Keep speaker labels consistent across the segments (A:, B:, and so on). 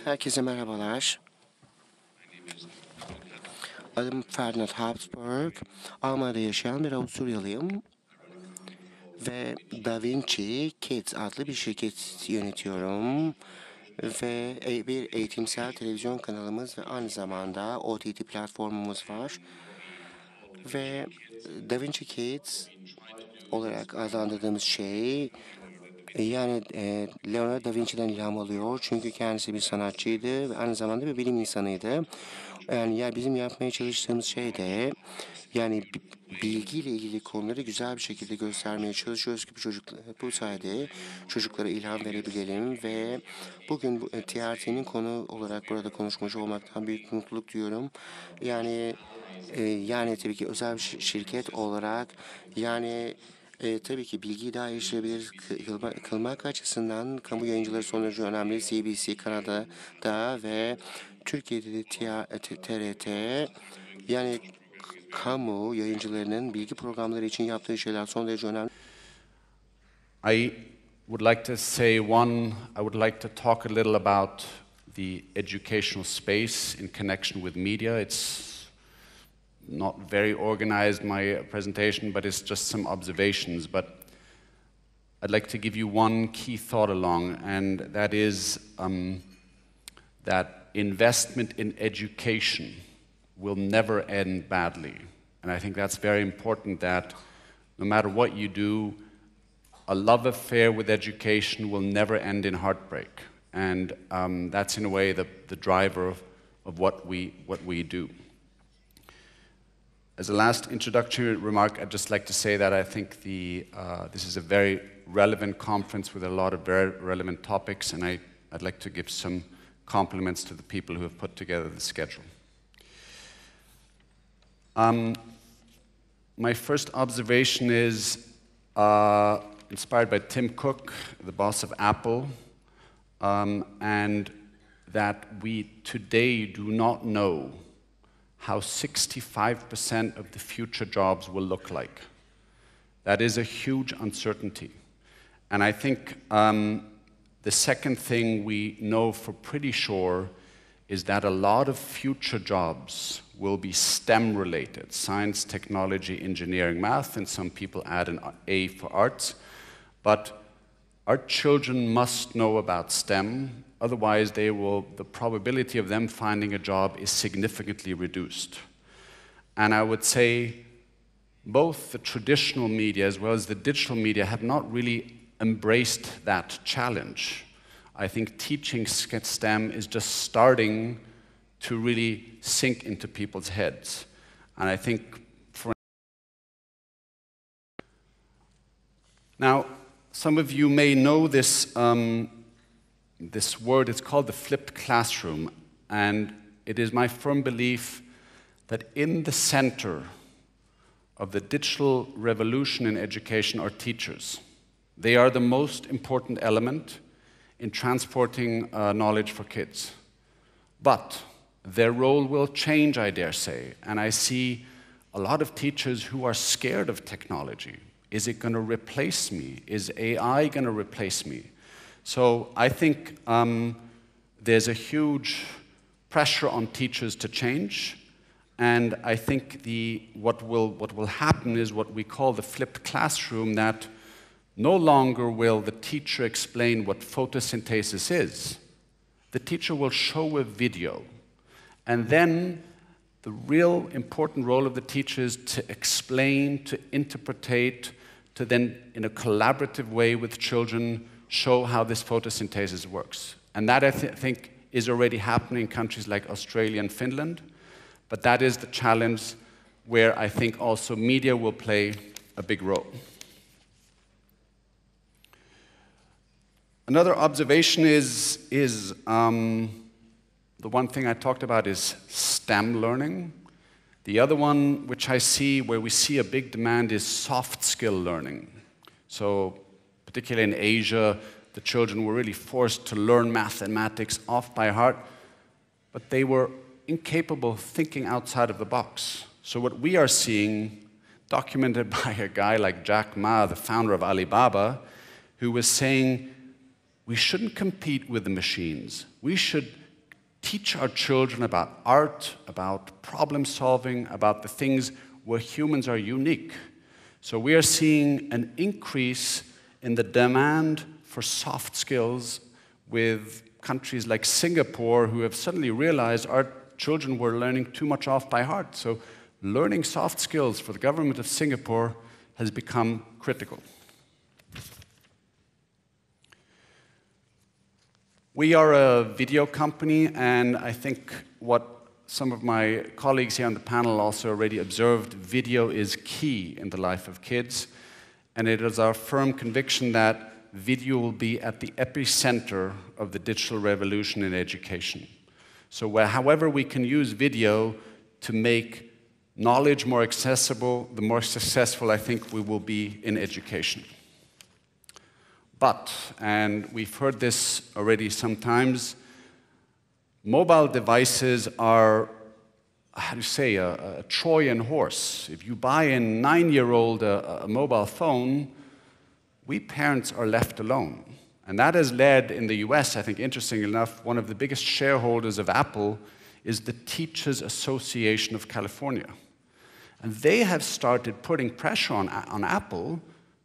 A: Herkese merhabalar. Adım Ferdinand Habsburg. Almanya'da yaşayan bir Avusturyalıyım. Ve Vinci Kids adlı bir şirket yönetiyorum. Ve bir eğitimsel televizyon kanalımız ve aynı zamanda OTT platformumuz var. Ve Vinci Kids olarak adlandırdığımız şey yani Leonardo da Vinci'den ilham alıyor. Çünkü kendisi bir sanatçıydı ve aynı zamanda bir bilim insanıydı. Yani ya bizim yapmaya çalıştığımız şey de yani bilgiyle ilgili konuları güzel bir şekilde göstermeye çalışıyoruz ki bu sayede çocuklara ilham verebilelim ve bugün TRT'nin konu olarak burada konuşmacı olmaktan büyük mutluluk duyuyorum. Yani tabii ki özel bir şirket olarak tabii ki bilgiyi daha erişilebilir kılmak açısından kamu yayıncıları son derece önemli. CBC Kanada'da ve Türkiye'de de TRT yani kamu yayıncılarının bilgi programları için yaptığı şeyler son derece önemli.
B: I would like to say I would like to talk a little about the educational space in connection with media. It's not very organized, my presentation, but it's just some observations. But I'd like to give you one key thought along, and that is that investment in education will never end badly. And I think that's very important, that no matter what you do, a love affair with education will never end in heartbreak. And that's in a way the driver of what we do. As a last introductory remark, I'd just like to say that I think this is a very relevant conference with a lot of very relevant topics, and I'd like to give some compliments to the people who have put together the schedule. My first observation is inspired by Tim Cook, the boss of Apple, and that we today do not know how 65% of the future jobs will look like. That is a huge uncertainty. And I think the second thing we know for pretty sure is that a lot of future jobs will be STEM-related: science, technology, engineering, math, and some people add an A for arts. But our children must know about STEM, otherwise the probability of them finding a job is significantly reduced. And I would say both the traditional media as well as the digital media have not really embraced that challenge. I think teaching STEM is just starting to really sink into people's heads. And I think now, some of you may know this this word. It's called the flipped classroom, and it is my firm belief that in the center of the digital revolution in education are teachers. They are the most important element in transporting knowledge for kids. But their role will change, I dare say, and I see a lot of teachers who are scared of technology. Is it going to replace me? Is AI going to replace me? So I think there's a huge pressure on teachers to change, and I think what will happen is what we call the flipped classroom, that no longer will the teacher explain what photosynthesis is. The teacher will show a video, and then the real important role of the teacher is to explain, to interpret, to then, in a collaborative way with children, show how this photosynthesis works. And that, I think, is already happening in countries like Australia and Finland, but that is the challenge where I think also media will play a big role. Another observation is the one thing I talked about is STEM learning. The other one, which I see, where we see a big demand, is soft skill learning. So, particularly in Asia, the children were really forced to learn mathematics off by heart, but they were incapable of thinking outside of the box. So what we are seeing, documented by a guy like Jack Ma, the founder of Alibaba, who was saying, we shouldn't compete with the machines. We should teach our children about art, about problem solving, about the things where humans are unique. So we are seeing an increase in the demand for soft skills with countries like Singapore, who have suddenly realized our children were learning too much off by heart. So learning soft skills for the government of Singapore has become critical. We are a video company, and I think what some of my colleagues here on the panel also already observed, video is key in the life of kids, and it is our firm conviction that video will be at the epicenter of the digital revolution in education. So however we can use video to make knowledge more accessible, the more successful I think we will be in education. But, and we've heard this already sometimes, mobile devices are, how do you say, a Trojan horse. If you buy a 9-year-old a mobile phone, we parents are left alone. And that has led, in the US, I think, interestingly enough, one of the biggest shareholders of Apple is the Teachers Association of California. And they have started putting pressure on Apple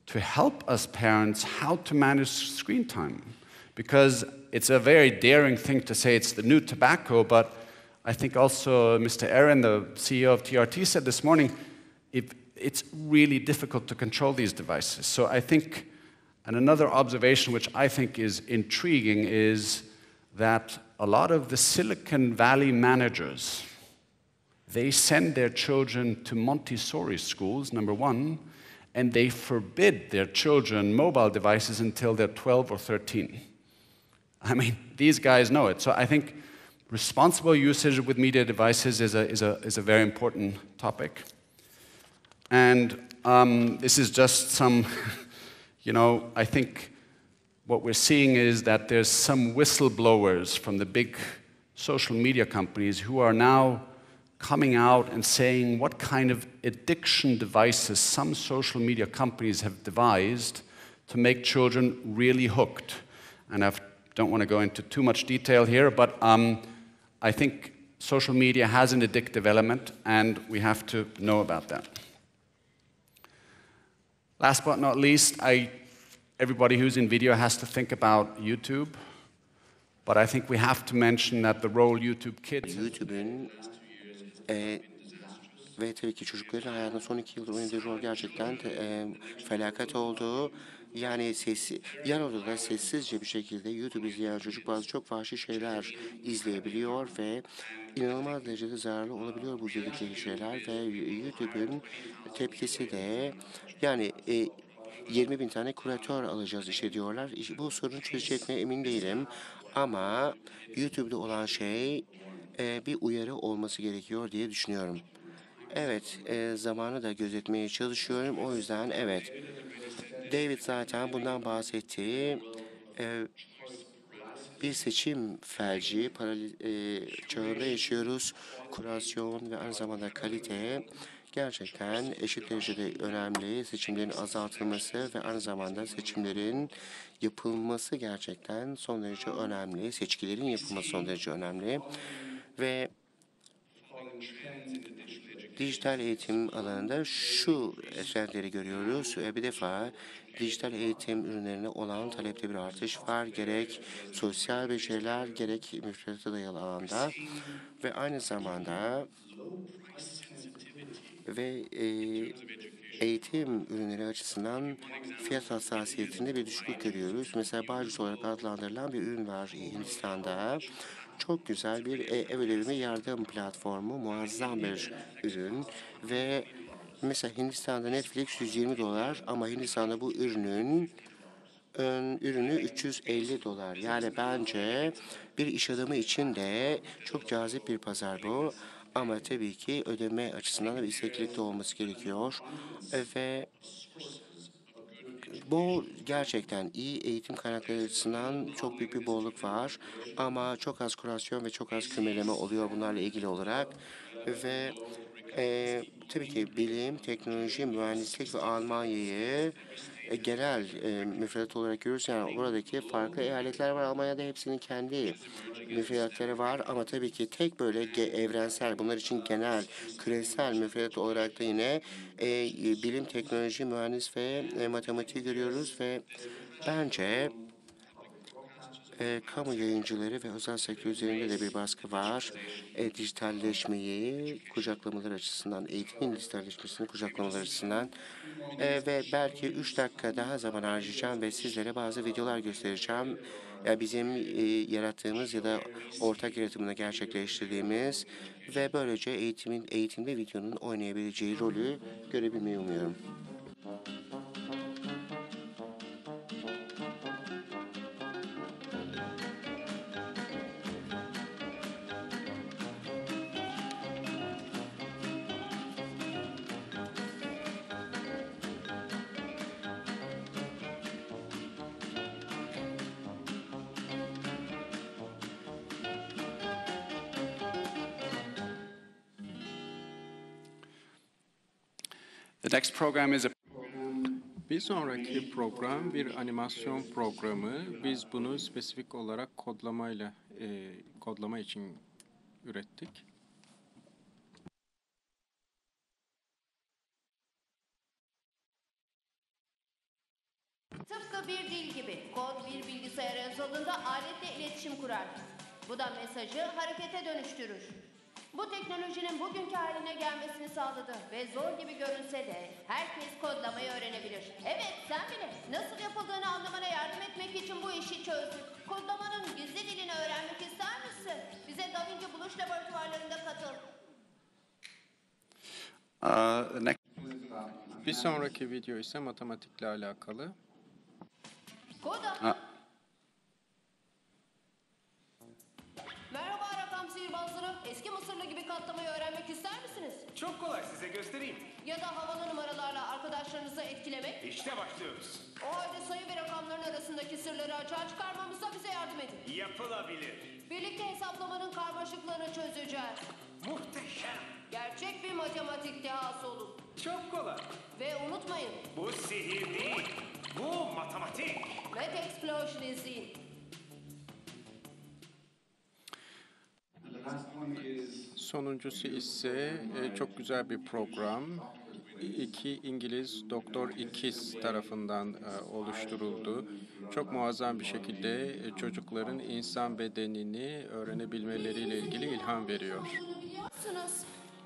B: to help us parents how to manage screen time. Because it's a very daring thing to say it's the new tobacco, but I think also Mr. Aaron, the CEO of TRT, said this morning, it's really difficult to control these devices. So I think, and another observation which I think is intriguing is that a lot of the Silicon Valley managers, they send their children to Montessori schools, number one, and they forbid their children mobile devices until they're 12 or 13. I mean, these guys know it. So I think responsible usage with media devices is a very important topic. And this is just some, I think what we're seeing is that there's some whistleblowers from the big social media companies who are now coming out and saying what kind of addiction devices some social media companies have devised to make children really hooked. And I don't want to go into too much detail here, but I think social media has an addictive element, and we have to know about that. Last but not least, everybody who's in video has to think about YouTube, but I think we have to mention that the role YouTube Kids...
A: YouTube'un ve tabii ki çocukların hayatında son 2 yıldır oynadığı rol gerçekten felaket oldu. Yani yan odada sessizce bir şekilde YouTube izleyen çocuk bazı çok vahşi şeyler izleyebiliyor ve inanılmaz derecede zararlı olabiliyor bu izledikleri şeyler ve YouTube'un tepkisi de yani 20.000 tane kuratör alacağız işte diyorlar. Bu sorunu çözecek mi emin değilim ama YouTube'da olan şey bir uyarı olması gerekiyor diye düşünüyorum. Evet, zamanı da gözetmeye çalışıyorum. O yüzden evet. David zaten bundan bahsetti. Bir seçim felci çağında yaşıyoruz. Kurasyon ve aynı zamanda kalite gerçekten eşit derecede önemli. Seçimlerin azaltılması ve aynı zamanda seçimlerin yapılması gerçekten son derece önemli. Seçkilerin yapılması son derece önemli. Ve dijital eğitim alanında şu trendleri görüyoruz. Bir defa dijital eğitim ürünlerine olan talepte bir artış var. Gerek sosyal beceriler, gerek müfredata dayalı alanda. Ve aynı zamanda eğitim ürünleri açısından fiyat hassasiyetinde bir düşüklük görüyoruz. Mesela Bacus olarak adlandırılan bir ürün var Hindistan'da. Çok güzel bir ev ödevimi yardım platformu, muazzam bir ürün ve mesela Hindistan'da Netflix $120 ama Hindistan'da bu ürünü 350 dolar. Yani bence bir iş adamı için de çok cazip bir pazar bu. Ama tabii ki ödeme açısından da bir isteklilik de olması gerekiyor. Ve bu gerçekten iyi eğitim kaynakları açısından çok büyük bir bolluk var. Ama çok az kurasyon ve çok az kümeleme oluyor bunlarla ilgili olarak. Ve tabii ki bilim, teknoloji, mühendislik ve Almanya'yı genel müfredat olarak görürüz. Yani buradaki farklı eyaletler var. Almanya'da hepsinin kendi müfredatları var ama tabii ki tek böyle evrensel, bunlar için genel, küresel müfredat olarak da yine bilim, teknoloji, mühendis ve matematiği görüyoruz ve bence kamu yayıncıları ve özel sektör üzerinde de bir baskı var. Dijitalleşmeyi kucaklamaları açısından, eğitimin dijitalleşmesini kucaklamaları açısından ve belki 3 dakika daha zaman harcayacağım ve sizlere bazı videolar göstereceğim. Ya bizim yarattığımız ya da ortak yaratımını gerçekleştirdiğimiz ve böylece eğitimde videonun oynayabileceği rolü görebilmeyi umuyorum.
B: The next program is a
C: Bir sonraki program bir animasyon programı. Biz bunu spesifik olarak kodlama için ürettik.
D: Tıpkı bir dil gibi. Kod bir bilgisayara yazıldığında aletle iletişim kurar. Bu da mesajı harekete dönüştürür. Bu teknolojinin bugünkü haline gelmesini sağladı ve zor gibi görünse de herkes kodlamayı öğrenebilir. Evet, sen bile nasıl yapıldığını anlamana yardım etmek için bu işi çözdük. Kodlamanın gizli dilini öğrenmek ister misin? Bize Da Vinci buluş laboratuvarlarında katıl.
C: Bir sonraki video ise matematikle alakalı.
D: Koda. Merhaba rakam sihirbazları. Eski Mısırlı gibi katlamayı öğrenmek ister misiniz?
E: Çok kolay, size göstereyim.
D: Ya da havalı numaralarla arkadaşlarınızı etkilemek?
E: İşte başlıyoruz.
D: O halde sayı ve rakamların arasındaki sırları açığa çıkarmamızda bize yardım edin.
E: Yapılabilir.
D: Birlikte hesaplamanın karmaşıklığını çözeceğiz.
E: Muhteşem.
D: Gerçek bir matematik dehası olun.
E: Çok kolay.
D: Ve unutmayın,
E: Bu sihir değil. Bu matematik.
D: Math Explosion izleyin.
C: Sonuncusu ise çok güzel bir program. İki İngiliz doktor ikiz tarafından oluşturuldu. Çok muazzam bir şekilde çocukların insan bedenini öğrenebilmeleriyle ilgili ilham veriyor.
D: Biliyorsunuz.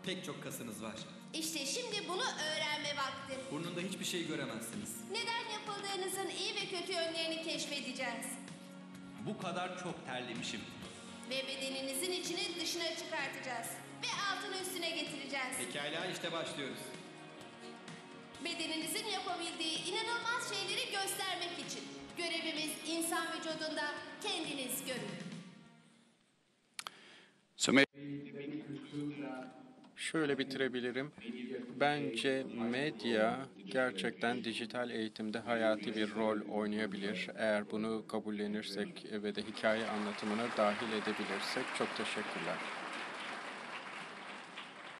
F: Pek çok kasınız var.
D: İşte şimdi bunu öğrenme vakti.
F: Burnunda hiçbir şey göremezsiniz.
D: Neden yapıldığınızın iyi ve kötü yönlerini keşfedeceğiz.
F: Bu kadar çok terlemişim.
D: Ve bedeninizin içini dışına çıkartacağız. Ve altını üstüne getireceğiz.
F: Pekala, işte başlıyoruz.
D: Bedeninizin yapabildiği inanılmaz şeyleri göstermek için. Görevimiz insan vücudunda, kendiniz görün.
C: Şöyle bitirebilirim. Bence medya gerçekten dijital eğitimde hayati bir rol oynayabilir. Eğer bunu kabullenirsek ve de hikaye anlatımına dahil edebilirsek. Çok teşekkürler.